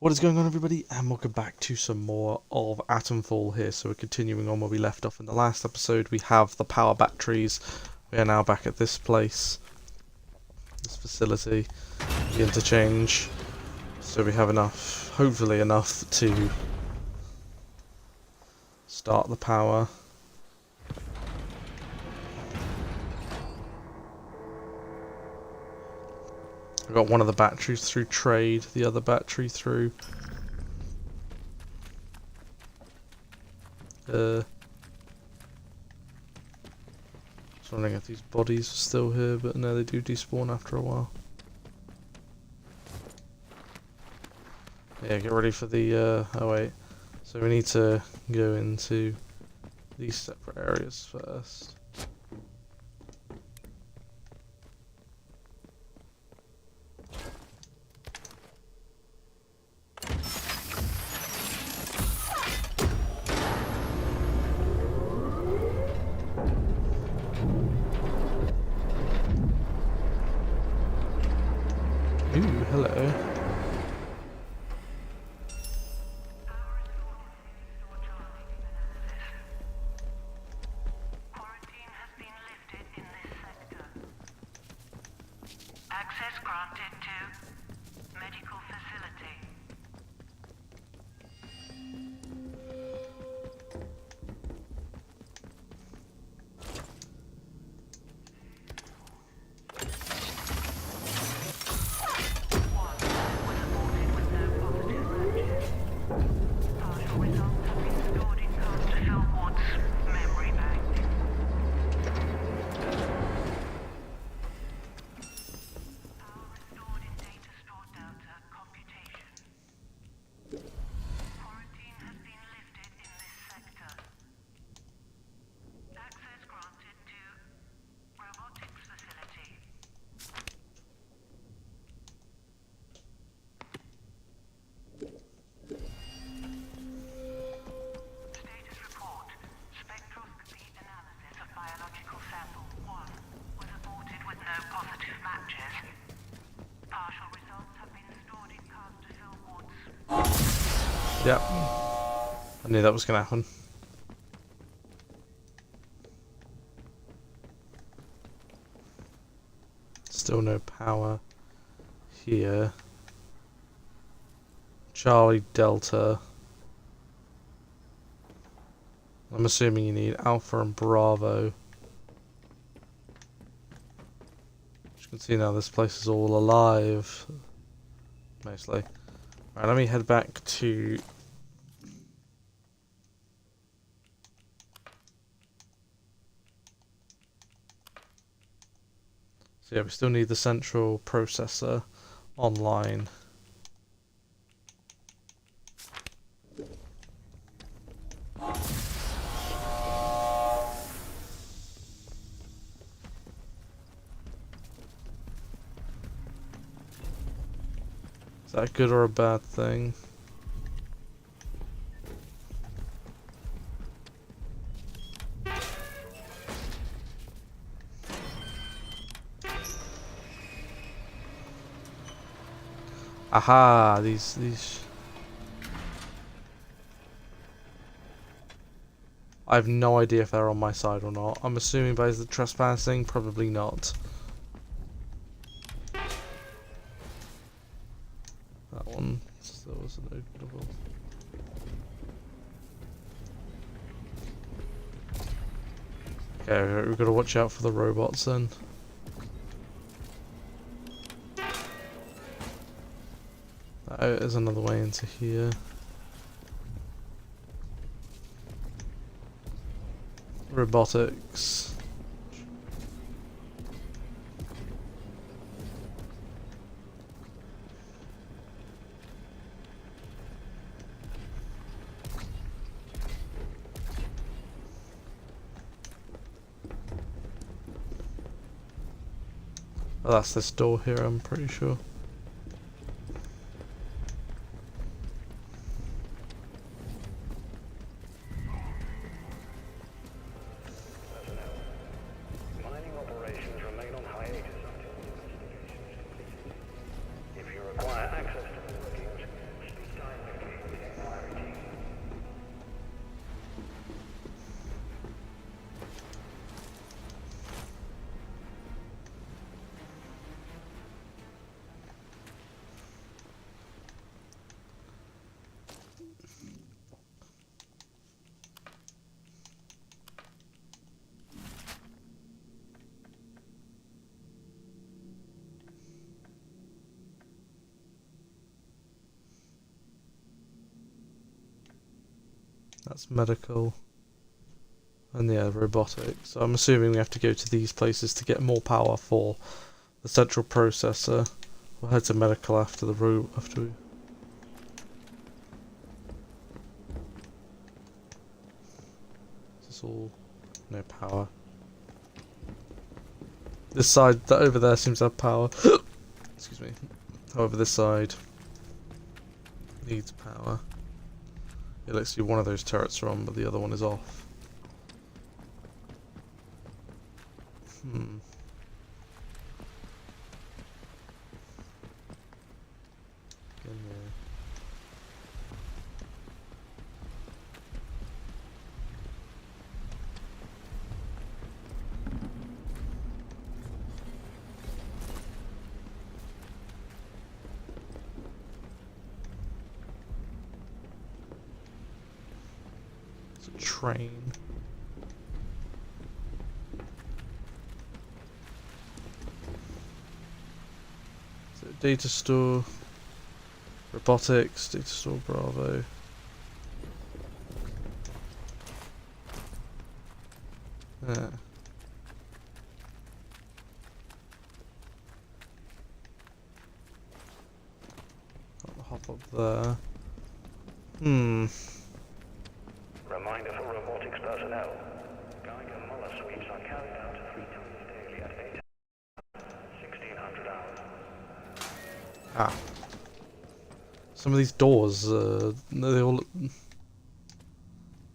What is going on, everybody, and welcome back to some more of Atomfall here. So we're continuing on where we left off in the last episode. We have the power batteries. We are now back at this place, this facility, the interchange. So we have enough, hopefully enough, to start the power. I got one of the batteries through trade, the other battery through just wondering if these bodies are still here, but no, they do despawn after a while. Yeah, get ready for the oh wait, so we need to go into these separate areas first. Ooh, hello. Quarantine has been lifted in this sector. Access granted to medical facility. Yep, I knew that was going to happen. Still no power here. Charlie Delta. I'm assuming you need Alpha and Bravo. As you can see now, this place is all alive. Mostly. Right, let me head back to... So yeah, we still need the central processor online. Is that a good or a bad thing? Aha, these... I have no idea if they're on my side or not. I'm assuming by the trespassing, probably not. That one still wasn't openable. Okay, we've got to watch out for the robots then. There's another way into here. Robotics. Oh, that's this door here, I'm pretty sure. That's medical. And yeah, robotics. So I'm assuming we have to go to these places to get more power for the central processor. We'll head to medical after the after we... Is this all... no power. This side, that over there seems to have power. Excuse me. However, this side needs power. It looks like one of those turrets are on, but the other one is off. Hmm. Again, yeah. It's a train. So data store, robotics, data store Bravo. Yeah. I'll hop up there. Hmm. Reminder for robotics personnel. Geiger Muller sweeps are carried out 3 times daily at 1600 hours. Ah. Some of these doors, they all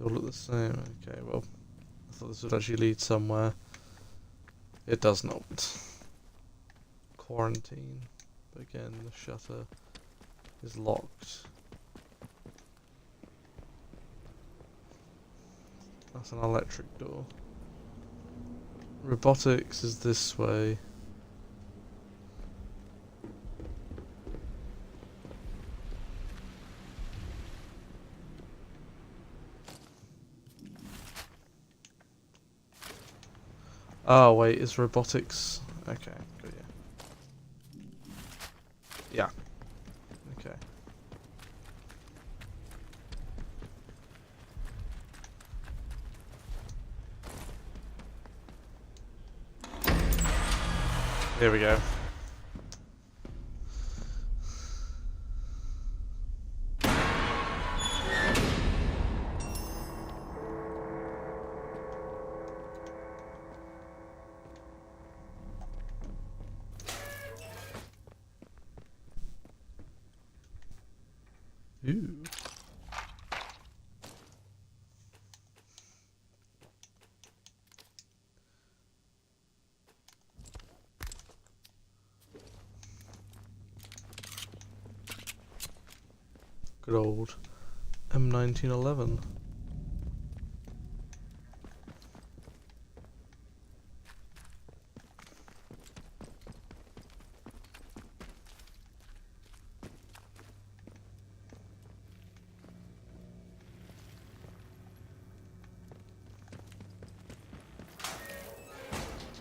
look the same. Okay, well, I thought this would actually lead somewhere. It does not. Quarantine. But again, the shutter is locked. That's an electric door. Robotics is this way. Oh wait, is robotics... Okay, good, yeah. Yeah. Okay. Here we go. Ooh. Good old M1911.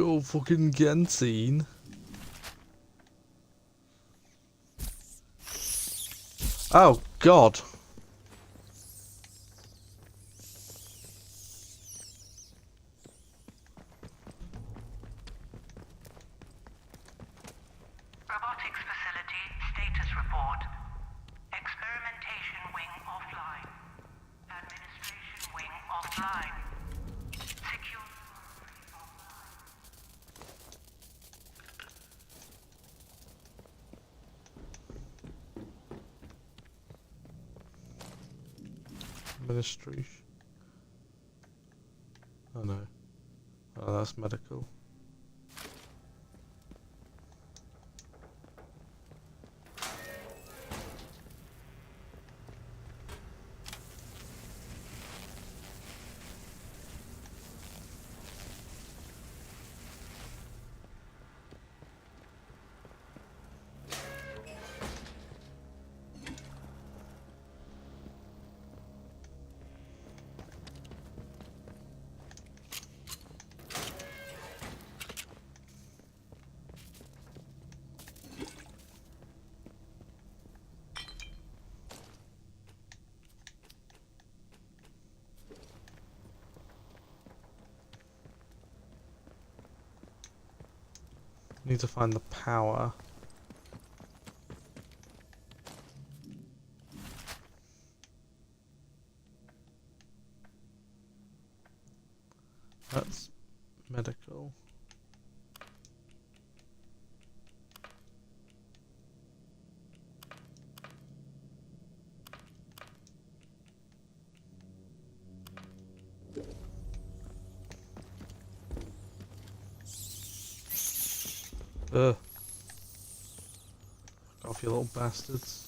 Oh, fucking Genseen. Oh, God. Robotics facility status report. Experimentation wing offline. Administration wing offline. Secure. Administration. Oh no. Oh, that's medical. Need to find the power. That's medical. Ugh. Fuck off, you little bastards.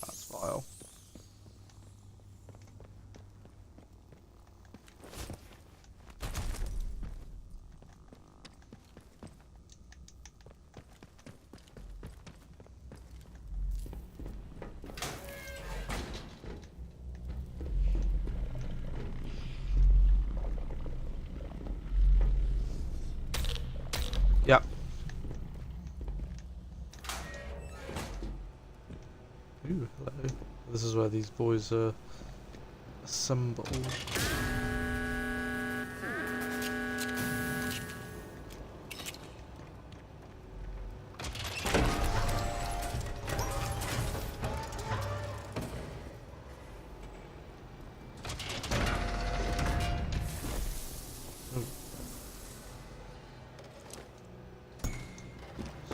That's vile. Yep. Ooh, hello. This is where these boys are assembled.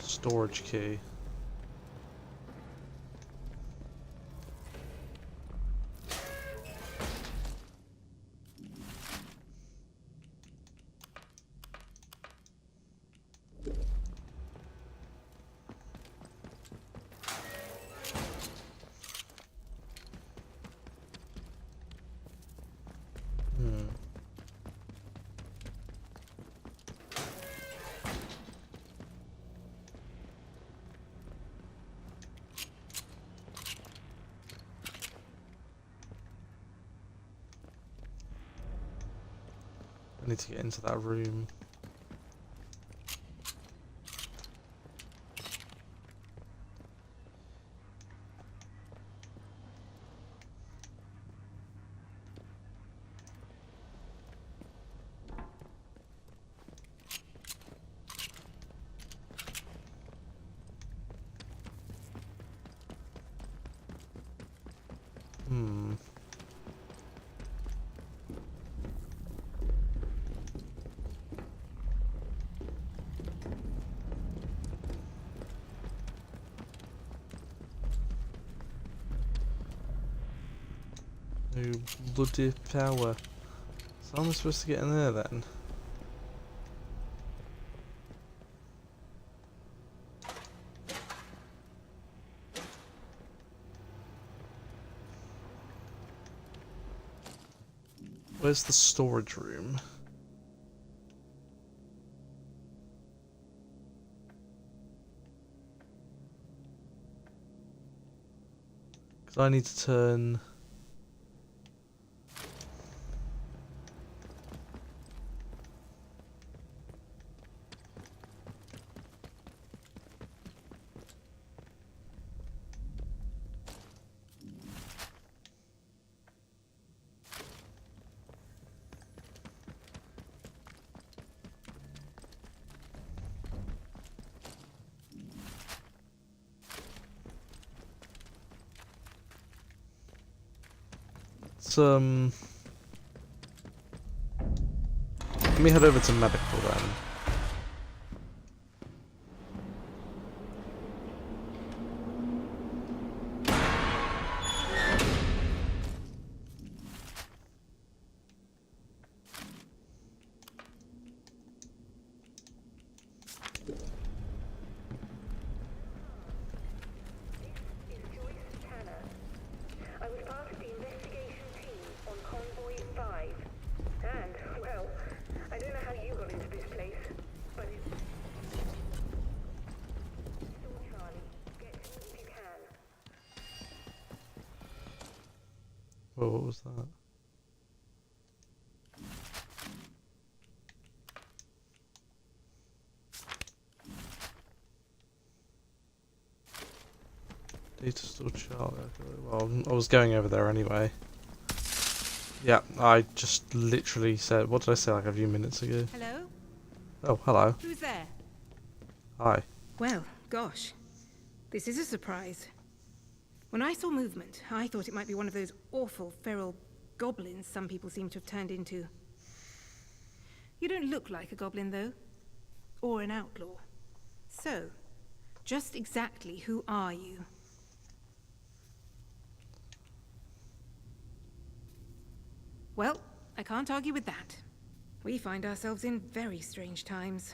Storage key. I need to get into that room. No bloody power. So how am I supposed to get in there then? Where's the storage room? Because I need to turn... Let me head over to medical then. Whoa, what was that? Data store chart. Well, I was going over there anyway. Yeah, I just literally said, what did I say like a few minutes ago? Hello? Oh, hello. Who's there? Hi. Well, gosh. This is a surprise. When I saw movement, I thought it might be one of those awful feral goblins some people seem to have turned into. You don't look like a goblin, though. Or an outlaw. So, just exactly who are you? Well, I can't argue with that. We find ourselves in very strange times.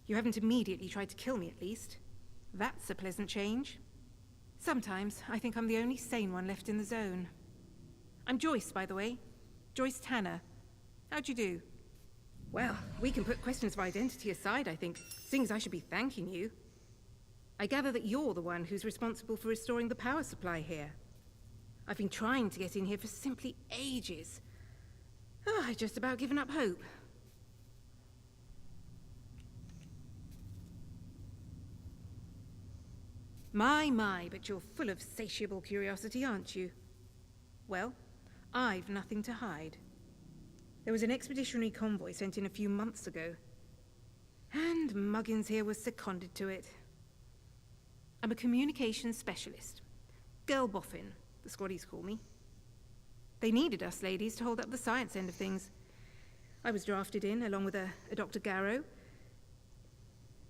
You haven't immediately tried to kill me, at least. That's a pleasant change. Sometimes I think I'm the only sane one left in the zone. I'm Joyce, by the way. Joyce Tanner. How'd you do? Well, we can put questions of identity aside, I think, seeing as I should be thanking you. I gather that you're the one who's responsible for restoring the power supply here. I've been trying to get in here for simply ages. Oh, I've just about given up hope. My, but you're full of satiable curiosity, aren't you? Well, I've nothing to hide. There was an expeditionary convoy sent in a few months ago, and Muggins here was seconded to it. I'm a communications specialist. Girl boffin, the squaddies call me. They needed us ladies to hold up the science end of things. I was drafted in, along with a Dr. Garrow.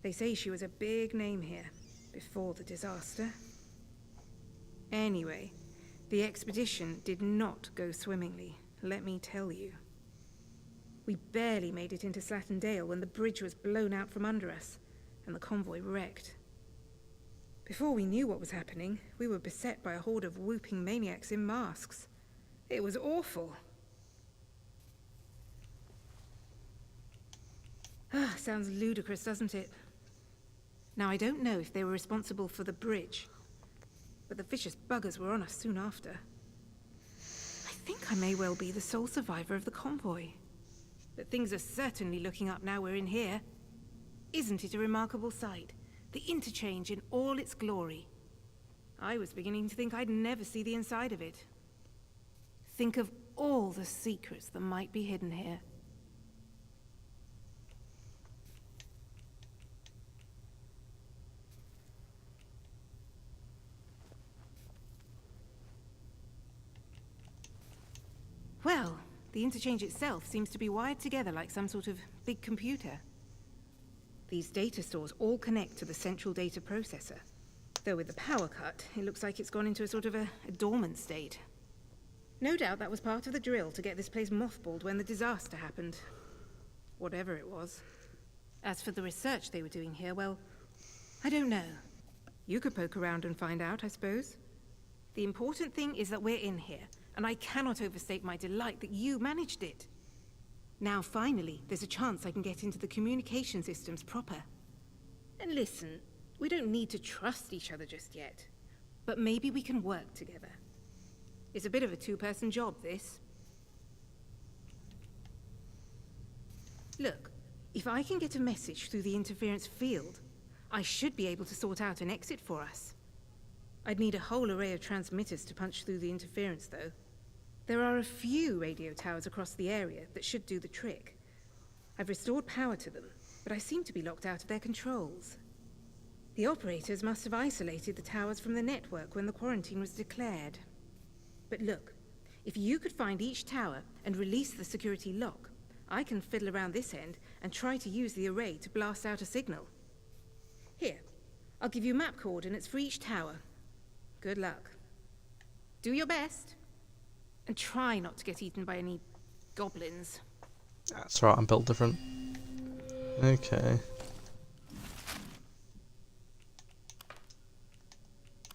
They say she was a big name here, before the disaster. Anyway, the expedition did not go swimmingly, let me tell you. We barely made it into Slattendale when the bridge was blown out from under us, and the convoy wrecked. Before we knew what was happening, we were beset by a horde of whooping maniacs in masks. It was awful. Sounds ludicrous, doesn't it? Now, I don't know if they were responsible for the bridge, but the vicious buggers were on us soon after. I think I may well be the sole survivor of the convoy. But things are certainly looking up now we're in here. Isn't it a remarkable sight? The interchange in all its glory. I was beginning to think I'd never see the inside of it. Think of all the secrets that might be hidden here. Well, the interchange itself seems to be wired together like some sort of big computer. These data stores all connect to the central data processor. Though with the power cut, it looks like it's gone into a sort of a dormant state. No doubt that was part of the drill to get this place mothballed when the disaster happened. Whatever it was. As for the research they were doing here, well, I don't know. You could poke around and find out, I suppose. The important thing is that we're in here, and I cannot overstate my delight that you managed it. Now, finally, there's a chance I can get into the communication systems proper. And listen, we don't need to trust each other just yet. But maybe we can work together. It's a bit of a two-person job, this. Look, if I can get a message through the interference field, I should be able to sort out an exit for us. I'd need a whole array of transmitters to punch through the interference, though. There are a few radio towers across the area that should do the trick. I've restored power to them, but I seem to be locked out of their controls. The operators must have isolated the towers from the network when the quarantine was declared. But look, if you could find each tower and release the security lock, I can fiddle around this end and try to use the array to blast out a signal. Here, I'll give you map coordinates for each tower. Good luck. Do your best. And try not to get eaten by any goblins. That's right, I'm built different. Okay.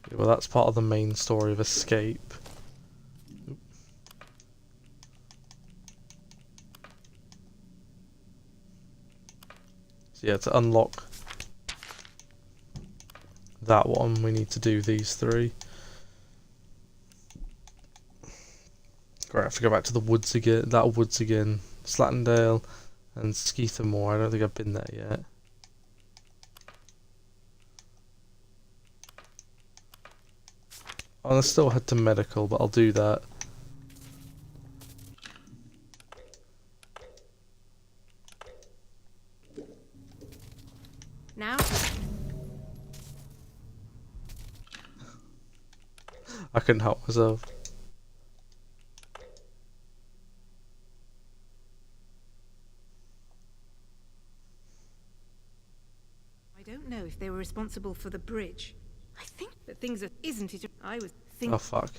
Yeah, well, that's part of the main story of escape. Oop. So yeah, to unlock that one, we need to do these three. Great, I have to go back to the woods again, Slattendale and Skeethamore. I don't think I've been there yet. I'll still head to medical, but I'll do that. Now, I couldn't help myself. I don't know if they were responsible for the bridge. I think that things are... Isn't it? I was thinking... Oh, fuck.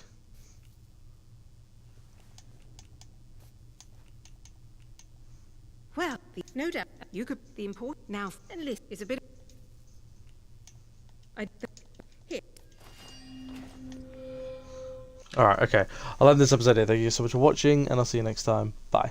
Well, no doubt, you could... The important... Now, and list is a bit... Here. Alright, okay. I'll end this episode here. Thank you so much for watching, and I'll see you next time. Bye.